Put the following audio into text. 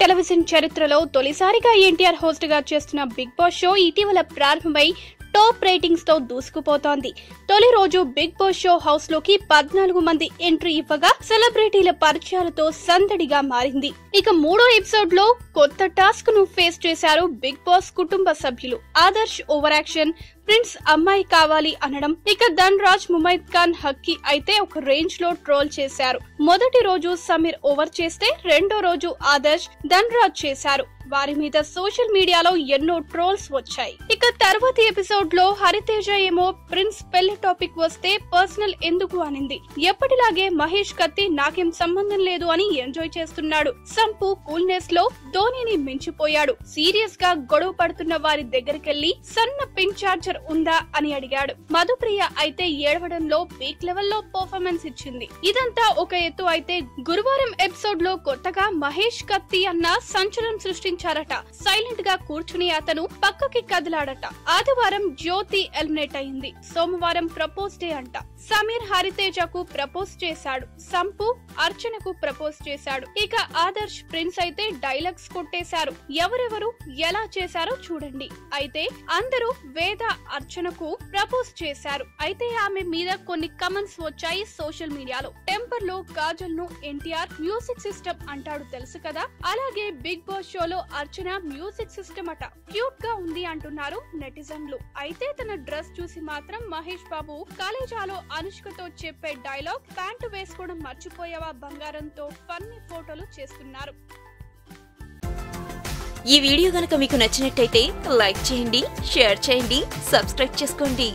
Television చరిత్రలో తొలిసారిగా NTR host గా చేస్తున్న బిగ్ బాస్ షో ఇటీవల ప్రారంభమై టాప్ రేటింగ్స్ తో దూసుకుపోతోంది. తొలి రోజు బిగ్ బాస్ షో హౌస్ లోకి 14 మంది ఎంట్రీ ఇవ్వగా సెలబ్రిటీల పరిచయాలతో సందడిగా మారింది. ఇక మూడో ఎపిసోడ్ లో కొత్త టాస్క్ ను ఫేస్ చేశారు బిగ్ బాస్ కుటుంబ సభ్యులు. ఆదర్శ్ ఓవర్ యాక్షన్, ప్రిన్స్ అమ్మాయి కావాలి అనడం, ఇక ధన్ రాజ్, ముమైత్ ఖాన్, హక్కీ అయితే ఒక రేంజ్ లో ట్రోల్ చేశారు. మొదటి రోజు సమీర్ ఓవర్ చేస్తే రెండో రోజు ఆదర్శ్, ధన్ రాజ్ చేశారు. వారి మీద సోషల్ మీడియాలో ఎన్నో ట్రోల్స్ వచ్చాయి. ఇక తర్వాతి ఎపిసోడ్ లో హరితేజ ఏమో ప్రిన్స్ పెళ్లి టాపిక్ వస్తే పర్సనల్ ఎందుకు అనింది. ఎప్పటిలాగే మహేష్ కత్తి నాకేం సంబంధం లేదు అని ఎంజాయ్ చేస్తున్నాడు. సంపు కూల్నెస్ లో ధోనిని మించిపోయాడు. సీరియస్ గా గొడవ పడుతున్న వారి దగ్గరికెళ్లి సన్న పిన్ చార్జర్ ఉందా అని అడిగాడు. మధుప్రియ అయితే ఏడవడంలో పీక్ లెవెల్ లో పర్ఫార్మెన్స్ ఇచ్చింది. ఇదంతా ఒక ఎత్తు అయితే గురువారం ఎపిసోడ్ లో కొత్తగా మహేష్ కత్తి అన్న సంచలనం సృష్టించారట. సైలెంట్ గా కూర్చుని అతను పక్కకి కదిలాడట. ఆదివారం జ్యోతి ఎలిమినేట్ అయింది. సోమవారం ప్రపోజ్ డే అంట. సమీర్ హరితేజకు ప్రపోజ్ చేశాడు. సంపు అర్చనకు ప్రపోజ్ చేశాడు. ఇక ఆదర్శ్, ప్రిన్స్ అయితే డైలాగ్స్ కొట్టేశారు. ఎవరెవరు ఎలా చేశారో చూడండి. అయితే అందరూ వేద అర్చనకు ప్రపోజ్ చేశారు. అయితే ఆమె మీద కొన్ని కమెంట్స్ వచ్చాయి సోషల్ మీడియాలో. టెంపర్ లో కాజల్ ను ఎన్టీఆర్ మ్యూజిక్ సిస్టమ్ అంటాడు తెలుసు కదా. అలాగే బిగ్ బాస్ షోలో అర్చన మ్యూజిక్ సిస్టమ్ అట. క్యూట్ గా ఉంది అంటున్నారు నెటిజన్లు. అయితే తన డ్రెస్ చూసి మాత్రం మహేష్ బాబు కాలేజాలో అనుష్కతో చెప్పే డైలాగ్ ప్యాంటు వేసుకోవడం మర్చిపోయావా బంగారంతో ఫన్నీ ఫోటోలు చేస్తున్నారు. ఈ వీడియో గనుక మీకు నచ్చినట్టయితే లైక్ చేయండి, షేర్ చేయండి, సబ్స్క్రైబ్ చేసుకోండి.